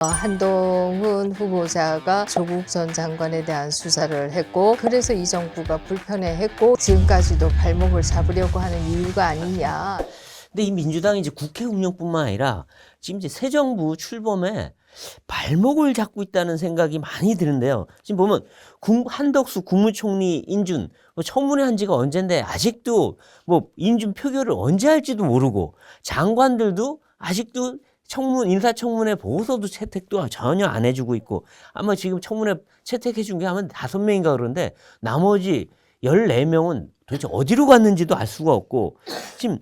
한동훈 후보자가 조국 전 장관에 대한 수사를 했고, 그래서 이 정부가 불편해했고 지금까지도 발목을 잡으려고 하는 이유가 아니냐. 근데 이 민주당이 이제 국회 운영뿐만 아니라 지금 이제 새 정부 출범에 발목을 잡고 있다는 생각이 많이 드는데요. 지금 보면 한덕수 국무총리 인준 청문회 한 지가 언젠데 아직도 뭐 인준 표결을 언제 할지도 모르고, 장관들도 아직도 인사청문회 보고서도 채택도 전혀 안 해주고 있고, 아마 지금 청문회 채택해 준 게 아마 5명인가 그러는데 나머지 14명은 도대체 어디로 갔는지도 알 수가 없고, 지금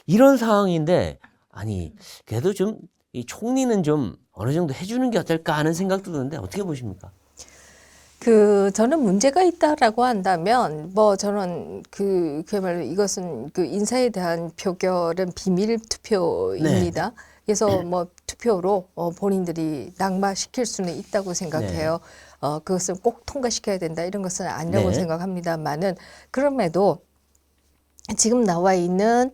이런 상황인데, 아니 그래도 좀 이 총리는 좀 어느 정도 해주는 게 어떨까 하는 생각도 드는데 어떻게 보십니까? 저는 문제가 있다라고 한다면, 저는 그야말로 이것은 인사에 대한 표결은 비밀 투표입니다. 그래서 투표로 본인들이 낙마시킬 수는 있다고 생각해요. 그것을 꼭 통과시켜야 된다 이런 것은 아니라고 생각합니다만은, 그럼에도 지금 나와 있는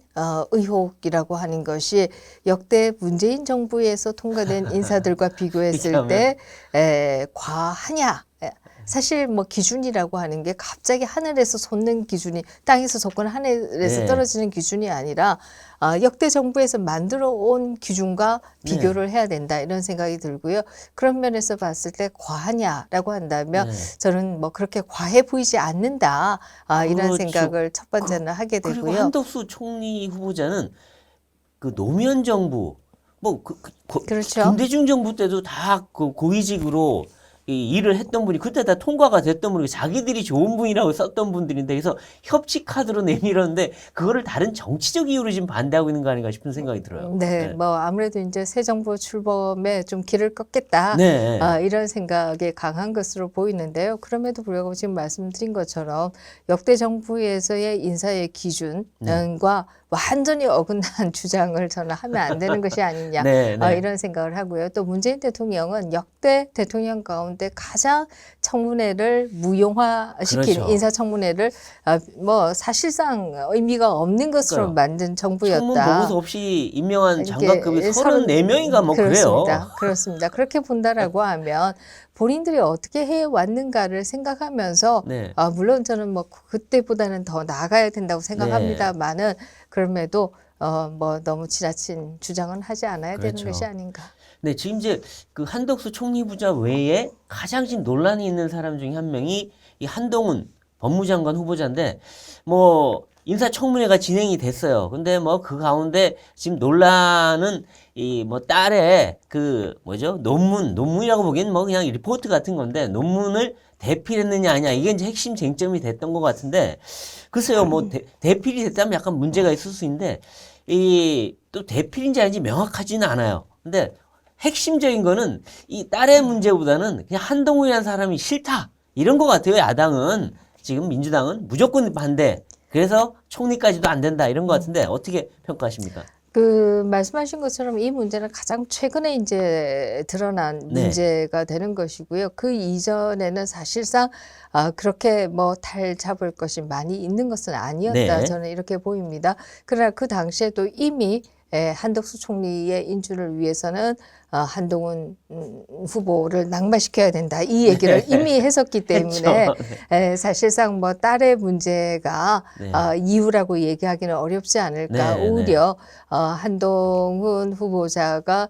의혹이라고 하는 것이 역대 문재인 정부에서 통과된 인사들과 비교했을 때 과하냐. 사실 기준이라고 하는 게 갑자기 하늘에서 솟는 기준이, 땅에서 솟거나 하늘에서 떨어지는 기준이 아니라 역대 정부에서 만들어 온 기준과 비교를 해야 된다 이런 생각이 들고요. 그런 면에서 봤을 때 과하냐라고 한다면 저는 그렇게 과해 보이지 않는다 이런 생각을 첫 번째는 하게 되고요. 그리고 한덕수 총리 후보자는 그 노무현 정부 그렇죠. 김대중 정부 때도 다 고위직으로 이 일을 했던 분이, 그때 다 통과가 됐던 분이, 자기들이 좋은 분이라고 썼던 분들인데, 그래서 협치 카드로 내밀었는데 그거를 다른 정치적 이유로 지금 반대하고 있는 거 아닌가 싶은 생각이 들어요. 아무래도 이제 새 정부 출범에 좀 길을 꺾겠다 이런 생각이 강한 것으로 보이는데요. 그럼에도 불구하고 지금 말씀드린 것처럼 역대 정부에서의 인사의 기준과 완전히 어긋난 주장을 저는 하면 안 되는 것이 아니냐 이런 생각을 하고요. 또 문재인 대통령은 역대 대통령 가운데 가장 청문회를 무용화시킨, 인사청문회를 사실상 의미가 없는 것으로 만든 정부였다. 청문 보고서 없이 임명한 장관급이 34명인가 그래요. 그렇습니다. 그렇게 본다라고 하면 본인들이 어떻게 해왔는가를 생각하면서 물론 저는 그때보다는 더 나아가야 된다고 생각합니다만은, 그럼에도 너무 지나친 주장은 하지 않아야 되는 것이 아닌가. 네, 지금 이제 그 한덕수 총리 부자 외에 가장 지금 논란이 있는 사람 중에 한 명이 이 한동훈 법무장관 후보자인데, 인사청문회가 진행이 됐어요. 근데 그 가운데 지금 논란은 이 딸의 논문이라고 보기엔 그냥 리포트 같은 건데, 논문을 대필했느냐 아니냐, 이게 이제 핵심 쟁점이 됐던 것 같은데, 글쎄요, 대필이 됐다면 약간 문제가 있을 수 있는데, 또 대필인지 아닌지 명확하지는 않아요. 근데 핵심적인 거는 이 딸의 문제보다는 그냥 한동훈이라는 사람이 싫다, 이런 것 같아요. 야당은, 지금 민주당은 무조건 반대, 그래서 총리까지도 안 된다, 이런 것 같은데 어떻게 평가하십니까? 말씀하신 것처럼 이 문제는 가장 최근에 이제 드러난 문제가 되는 것이고요. 그 이전에는 사실상 그렇게 달 잡을 것이 많이 있는 것은 아니었다. 저는 이렇게 보입니다. 그러나 그 당시에도 이미 한덕수 총리의 인준을 위해서는 한동훈 후보를 낙마시켜야 된다, 이 얘기를 이미 했었기 때문에 사실상 딸의 문제가 이유라고 얘기하기는 어렵지 않을까. 오히려 한동훈 후보자가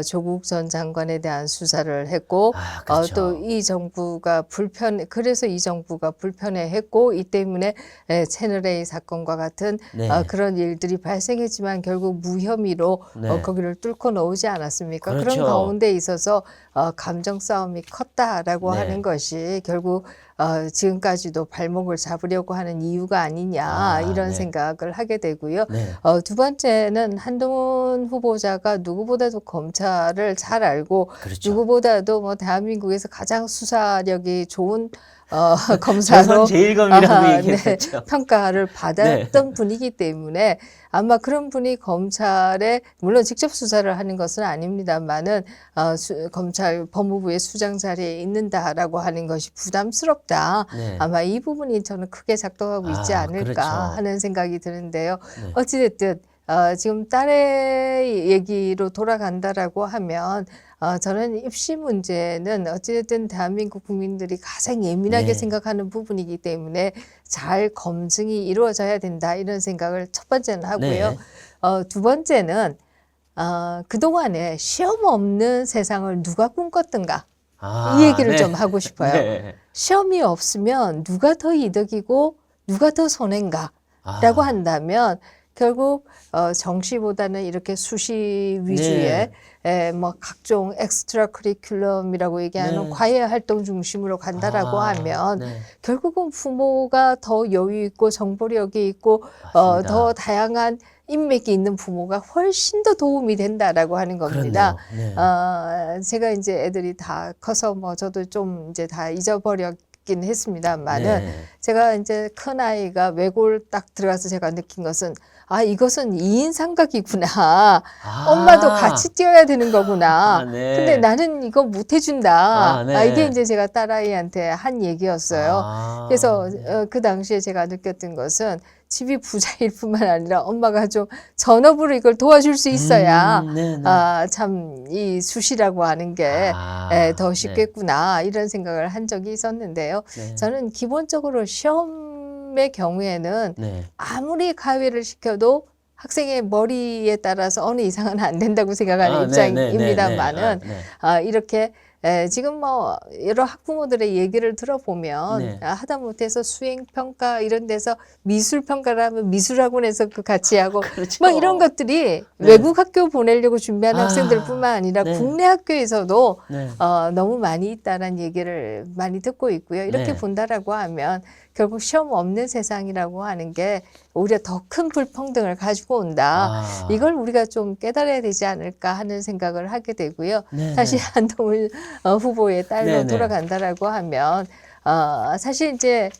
조국 전 장관에 대한 수사를 했고, 또 이 정부가 그래서 이 정부가 불편해했고, 이 때문에 채널A 사건과 같은 그런 일들이 발생했지만 결국 무혐의로 거기를 뚫고 나오지 않았습니까? 그런 가운데 있어서 감정 싸움이 컸다라고 하는 것이 결국 지금까지도 발목을 잡으려고 하는 이유가 아니냐 이런 생각을 하게 되고요. 두 번째는 한동훈 후보자가 누구보다도 검찰을 잘 알고, 누구보다도 대한민국에서 가장 수사력이 좋은 검사로 제1검이라고 얘기했죠. 평가를 받았던 분이기 때문에 아마 그런 분이 검찰에 물론 직접 수사를 하는 것은 아닙니다만은 검찰 법무부의 수장 자리에 있는다라고 하는 것이 부담스럽다. 아마 이 부분이 저는 크게 작동하고 있지 않을까 하는 생각이 드는데요. 어찌됐든 지금 딸의 얘기로 돌아간다라고 하면 저는 입시 문제는 어찌됐든 대한민국 국민들이 가장 예민하게 네. 생각하는 부분이기 때문에 잘 검증이 이루어져야 된다 이런 생각을 첫 번째는 하고요. 네. 두 번째는 그동안에 시험 없는 세상을 누가 꿈꿨던가 이 얘기를 네. 좀 하고 싶어요. 네. 시험이 없으면 누가 더 이득이고 누가 더 손해인가 라고 아, 한다면 결국 정시보다는 이렇게 수시 위주의 뭐 각종 엑스트라 커리큘럼이라고 얘기하는 네. 과외 활동 중심으로 간다라고 하면 네. 결국은 부모가 더 여유 있고 정보력이 있고 맞습니다. 더 다양한 인맥이 있는 부모가 훨씬 더 도움이 된다라고 하는 겁니다. 그렇네요. 네. 제가 이제 애들이 다 커서 뭐 저도 좀 이제 다 잊어버렸긴 했습니다만은 네. 제가 이제 큰 아이가 외고를 딱 들어가서 제가 느낀 것은 이것은 2인 삼각이구나. 엄마도 같이 뛰어야 되는 거구나. 네. 근데 나는 이거 못 해준다. 네. 이게 이제 제가 딸아이한테 한 얘기였어요. 그래서 그 당시에 제가 느꼈던 것은 집이 부자일 뿐만 아니라 엄마가 좀 전업으로 이걸 도와줄 수 있어야 네. 참 이 수시라고 하는 게 더 쉽겠구나 이런 생각을 한 적이 있었는데요. 네. 저는 기본적으로 시험의 경우에는 네. 아무리 가외를 시켜도 학생의 머리에 따라서 어느 이상은 안 된다고 생각하는 입장입니다만은 이렇게 지금 뭐 여러 학부모들의 얘기를 들어보면 네. 하다못해서 수행평가 이런 데서 미술평가라면 미술학원에서 그 같이 하고 그렇죠. 뭐 이런 것들이 네. 외국 학교 보내려고 준비하는 학생들뿐만 아니라 네. 국내 학교에서도 네. 너무 많이 있다는 얘기를 많이 듣고 있고요. 이렇게 네. 본다라고 하면 결국 시험 없는 세상이라고 하는 게 오히려 더 큰 불평등을 가지고 온다. 이걸 우리가 좀 깨달아야 되지 않을까 하는 생각을 하게 되고요. 네. 다시 한동훈 후보의 딸로 네. 돌아간다라고 하면 사실 이제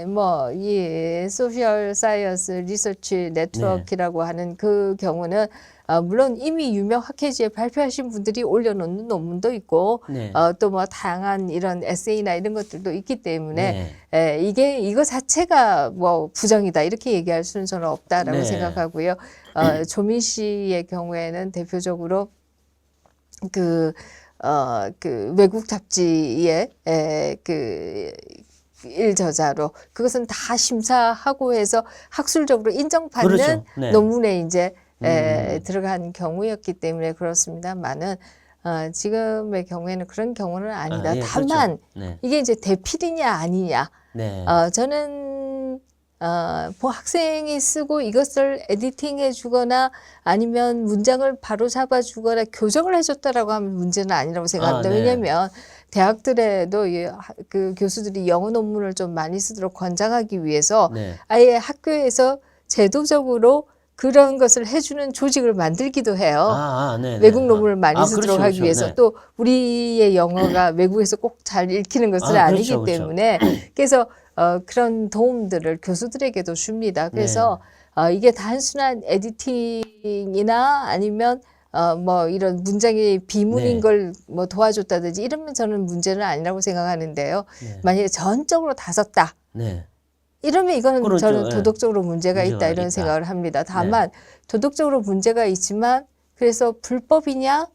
뭐 이 소셜 사이언스 리서치 네트워크라고 하는 그 경우는 물론 이미 유명 학회지에 발표하신 분들이 올려놓는 논문도 있고 네. 또 뭐 다양한 이런 에세이나 이런 것들도 있기 때문에 네. 이거 자체가 뭐 부정이다 이렇게 얘기할 수는 저는 없다라고 네. 생각하고요. 조민 씨의 경우에는 대표적으로 그 외국 잡지의 그 일저자로 그것은 다 심사하고 해서 학술적으로 인정받는 그렇죠. 네. 논문에 이제 들어간 경우였기 때문에 그렇습니다만은 지금의 경우에는 그런 경우는 아니다. 다만 그렇죠. 네. 이게 이제 대필이냐 아니냐. 네. 저는 뭐 학생이 쓰고 이것을 에디팅해 주거나 아니면 문장을 바로 잡아 주거나 교정을 해줬다라고 하면 문제는 아니라고 생각합니다. 네. 왜냐하면 대학들에도 그 교수들이 영어 논문을 좀 많이 쓰도록 권장하기 위해서 네. 아예 학교에서 제도적으로 그런 것을 해주는 조직을 만들기도 해요. 네. 외국 논문을 많이 쓰도록 그렇죠, 하기 위해서 네. 또 우리의 영어가 외국에서 꼭 잘 읽히는 것은 아니기 그렇죠. 때문에 그래서 그런 도움들을 교수들에게도 줍니다. 그래서 네. 이게 단순한 에디팅이나 아니면 뭐 이런 문장이 비문인 네. 걸 뭐 도와줬다든지 이러면 저는 문제는 아니라고 생각하는데요. 네. 만약에 전적으로 다 썼다. 네. 이러면 이거는 그렇죠. 저는 네. 도덕적으로 문제가 문제가 있다 이런 있다. 생각을 합니다. 다만 도덕적으로 문제가 있지만 그래서 불법이냐?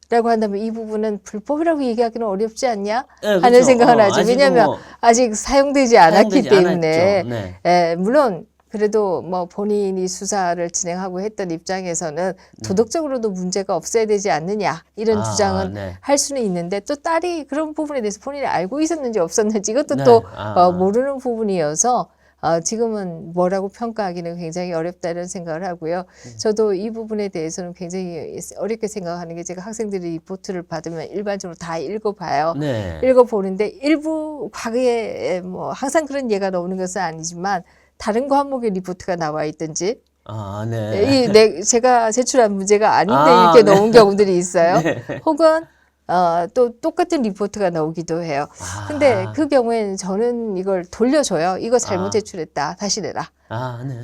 라고 한다면 이 부분은 불법이라고 얘기하기는 어렵지 않냐 하는 그렇죠. 생각은 하죠. 아직은 왜냐하면 뭐 아직 사용되지 않았기 사용되지 때문에 않았죠. 네. 물론 그래도 뭐 본인이 수사를 진행하고 했던 입장에서는 도덕적으로도 문제가 없어야 되지 않느냐 이런 주장은 네. 할 수는 있는데 또 딸이 그런 부분에 대해서 본인이 알고 있었는지 없었는지 이것도 네. 또 모르는 부분이어서 지금은 뭐라고 평가하기는 굉장히 어렵다 이런 생각을 하고요. 저도 이 부분에 대해서는 굉장히 어렵게 생각하는 게 제가 학생들이 리포트를 받으면 일반적으로 다 읽어봐요. 네. 읽어보는데 일부 과거에 뭐 항상 그런 예가 나오는 것은 아니지만 다른 과목의 리포트가 나와 있든지 네. 제가 제출한 문제가 아닌데 이렇게 네. 나온 경우들이 있어요. 네. 혹은 또 똑같은 리포트가 나오기도 해요. 근데 그 경우에는 저는 이걸 돌려줘요. 이거 잘못 제출했다. 다시 내라.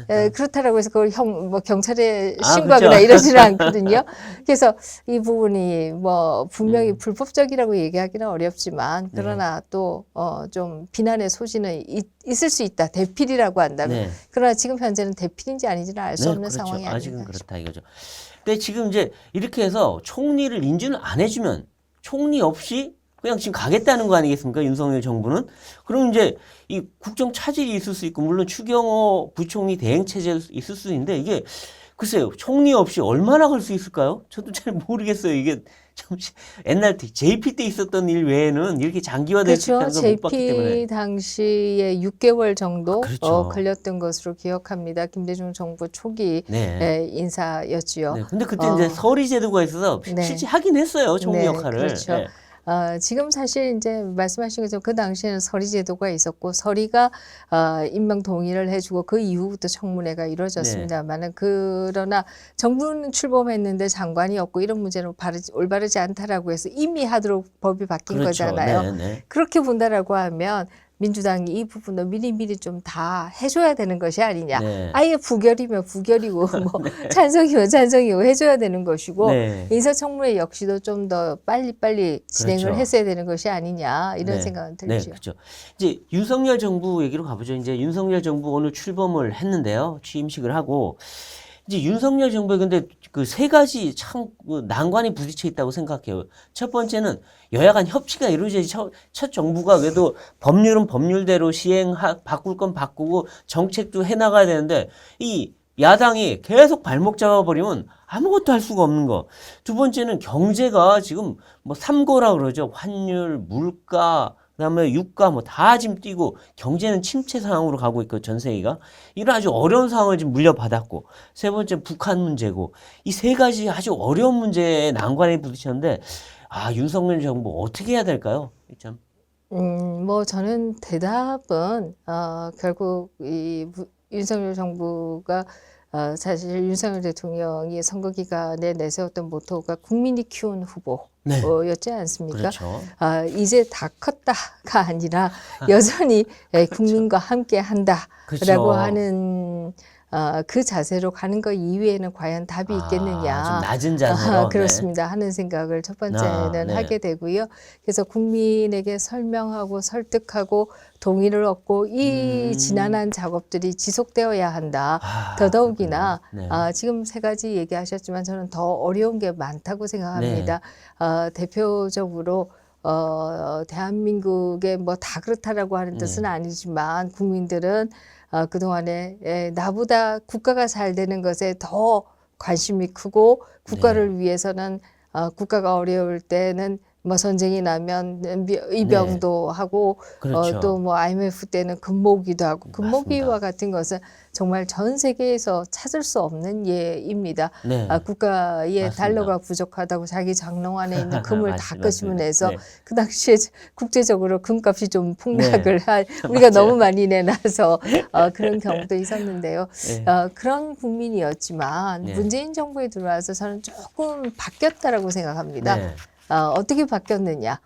네. 그렇다라고 해서 그걸 경찰에 그렇죠. 신고하거나 이러지는 않거든요. 그래서 이 부분이 뭐 분명히 불법적이라고 얘기하기는 어렵지만 그러나 또 좀 비난의 소지는 있을 수 있다. 대필이라고 한다면. 네. 그러나 지금 현재는 대필인지 아닌지는 알 수 없는 그렇죠. 상황이 아닙니다. 아직은 그렇다 이거죠. 근데 지금 이제 이렇게 해서 총리를 인준을 안 해주면 총리 없이 그냥 지금 가겠다는 거 아니겠습니까? 윤석열 정부는. 그럼 이제 이 국정 차질이 있을 수 있고 물론 추경호 부총리 대행 체제 있을 수 있는데 이게 글쎄요. 총리 없이 얼마나 갈 수 있을까요? 저도 잘 모르겠어요. 이게 좀 옛날 JP 때 있었던 일 외에는 이렇게 장기화될 수 그렇죠. 있다는 걸 못 봤기 때문에. JP 당시에 6개월 정도 그렇죠. 걸렸던 것으로 기억합니다. 김대중 정부 초기 네. 인사였지요. 네. 근데 그때 어, 이제 서리 제도가 있어서 네. 실제 하긴 했어요. 총리 네, 역할을. 그렇죠. 네. 지금 사실 이제 말씀하신 것처럼 그 당시에는 서리 제도가 있었고 서리가 임명 동의를 해주고 그 이후부터 청문회가 이루어졌습니다만은 그러나 정부는 출범했는데 장관이 없고 이런 문제는 올바르지 않다라고 해서 이미 하도록 법이 바뀐 그렇죠. 거잖아요. 네, 네. 그렇게 본다라고 하면 민주당이 이 부분을 미리미리 좀 다 해줘야 되는 것이 아니냐. 네. 아예 부결이면 부결이고 뭐 찬성이면 찬성이고 해줘야 되는 것이고 네. 인사청문회 역시도 좀 더 빨리빨리 진행을 그렇죠. 했어야 되는 것이 아니냐 이런 네. 생각은 네, 들죠. 그렇죠. 이제 윤석열 정부 얘기로 가보죠. 이제 윤석열 정부 오늘 출범을 했는데요. 취임식을 하고 이제 윤석열 정부에 근데 그 세 가지 참 난관이 부딪혀 있다고 생각해요. 첫 번째는 여야 간 협치가 이루어져야지 첫 정부가 그래도 법률은 법률대로 바꿀 건 바꾸고 정책도 해나가야 되는데 이 야당이 계속 발목 잡아버리면 아무것도 할 수가 없는 거. 두 번째는 경제가 지금 뭐 삼고라 그러죠. 환율, 물가, 그다음에 유가 뭐 다 지금 뛰고 경제는 침체 상황으로 가고 있고 전 세계가 이런 아주 어려운 상황을 지금 물려받았고 세 번째 북한 문제고 이 세 가지 아주 어려운 문제에 난관에 부딪혔는데 윤석열 정부 어떻게 해야 될까요? 참. 뭐 저는 대답은 결국 윤석열 정부가 사실 윤석열 대통령이 선거 기간에 내세웠던 모토가 국민이 키운 후보였지 않습니까? 그렇죠. 이제 다 컸다가 아니라 여전히 국민과 함께 한다라고 그렇죠. 하는 그 자세로 가는 것 이외에는 과연 답이 좀 있겠느냐. 낮은 자세로. 그렇습니다. 하는 생각을 첫 번째는 네. 하게 되고요. 그래서 국민에게 설명하고 설득하고 동의를 얻고 이 지난한 작업들이 지속되어야 한다. 더더욱이나 그렇군요. 네. 지금 세 가지 얘기하셨지만 저는 더 어려운 게 많다고 생각합니다. 대표적으로 대한민국의 뭐 다 그렇다라고 하는 뜻은 아니지만 국민들은 그동안에 나보다 국가가 잘 되는 것에 더 관심이 크고 국가를 위해서는 국가가 어려울 때는 뭐 전쟁이 나면 입영도 하고 그렇죠. 또 뭐 IMF 때는 금모기도 하고 금모기와 맞습니다. 같은 것은 정말 전 세계에서 찾을 수 없는 예입니다. 네. 국가의 맞습니다. 달러가 부족하다고 자기 장롱 안에 있는 금을 다 맞습니다. 끄집어내서 네. 그 당시에 국제적으로 금값이 좀 폭락을 네. 한 우리가 맞아요. 너무 많이 내놔서 그런 경우도 있었는데요. 네. 그런 국민이었지만 네. 문재인 정부에 들어와서 저는 조금 바뀌었다라고 생각합니다. 네. 어떻게 바뀌었느냐?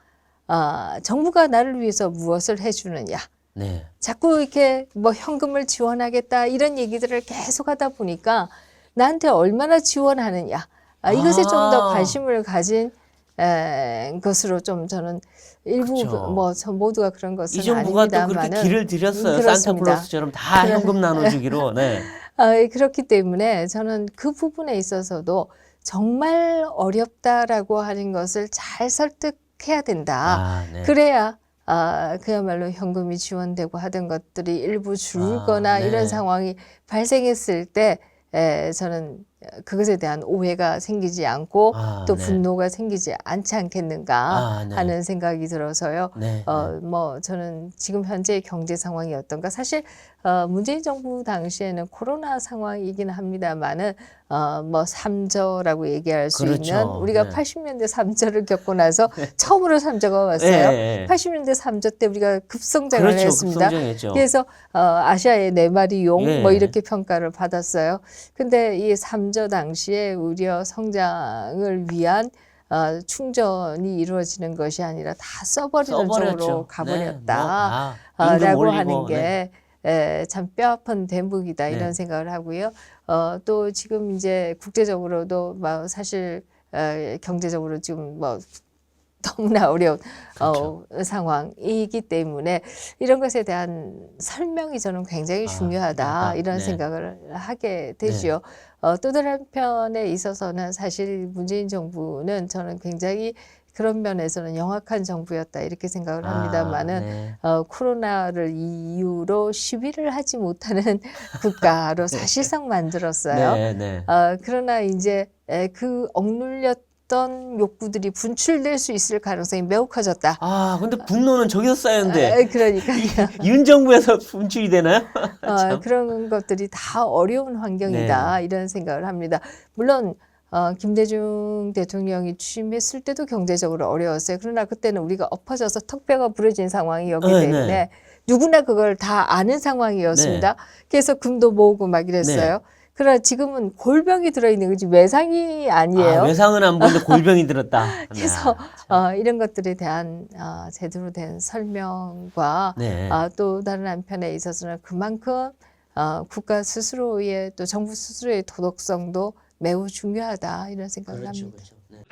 정부가 나를 위해서 무엇을 해주느냐? 네. 자꾸 이렇게 뭐 현금을 지원하겠다 이런 얘기들을 계속 하다 보니까 나한테 얼마나 지원하느냐? 이것에 좀 더 관심을 가진 것으로 좀 저는 일부 그렇죠. 뭐 전 모두가 그런 것은 이 정부가 또 그렇게 아닙니다만은 길을 들였어요. 그렇습니다. 산타클로스처럼 다 현금 나눠주기로. 네. 그렇기 때문에 저는 그 부분에 있어서도 정말 어렵다라고 하는 것을 잘 설득해야 된다. 네. 그래야 그야말로 현금이 지원되고 하던 것들이 일부 줄거나 네. 이런 상황이 발생했을 때 저는 그것에 대한 오해가 생기지 않고 또 네. 분노가 생기지 않지 않겠는가 네. 하는 생각이 들어서요. 네. 뭐 저는 지금 현재의 경제 상황이 어떤가 사실 문재인 정부 당시에는 코로나 상황이긴 합니다만은 뭐 삼저라고 얘기할 수 그렇죠. 있는 우리가 네. 80년대 삼저를 겪고 나서 처음으로 삼저가 왔어요. 네. 80년대 삼저 때 우리가 급성장을 그렇죠. 했습니다. 급성장했죠. 그래서 아시아의 네 마리 용 뭐 예. 이렇게 평가를 받았어요. 근데 이 삼저 당시에 우려 성장을 위한 충전이 이루어지는 것이 아니라 다 써버리는 써버렸죠. 쪽으로 가버렸다. 네. 뭐 임금 라고 올리고. 하는 네. 게 참 뼈아픈 대목이다 이런 네. 생각을 하고요. 또 지금 이제 국제적으로도 뭐 사실 경제적으로 지금 뭐 너무나 어려운 그렇죠. 상황이기 때문에 이런 것에 대한 설명이 저는 굉장히 중요하다 중요하다. 이런 네. 생각을 하게 되죠. 또 다른 한편에 있어서는 사실 문재인 정부는 저는 굉장히 그런 면에서는 영악한 정부였다 이렇게 생각을 합니다만은 네. 코로나를 이유로 시위를 하지 못하는 국가로 사실상 만들었어요. 네, 네. 그러나 이제 그 억눌렸던 욕구들이 분출될 수 있을 가능성이 매우 커졌다. 근데 분노는 저기서 쌓였는데 그러니까요. 윤 정부에서 분출이 되나요? 참. 그런 것들이 다 어려운 환경이다 이런 생각을 합니다. 물론 김대중 대통령이 취임했을 때도 경제적으로 어려웠어요. 그러나 그때는 우리가 엎어져서 턱뼈가 부러진 상황이었기 네, 때문에 네. 누구나 그걸 다 아는 상황이었습니다. 그래서 금도 모으고 막 이랬어요. 그러나 지금은 골병이 들어있는 거지 외상이 아니에요. 외상은 안 보는데 골병이 들었다. 그래서 이런 것들에 대한 제대로 된 설명과 네. 또 다른 한편에 있어서는 그만큼 국가 스스로의 또 정부 스스로의 도덕성도 매우 중요하다 이런 생각을 합니다. 네.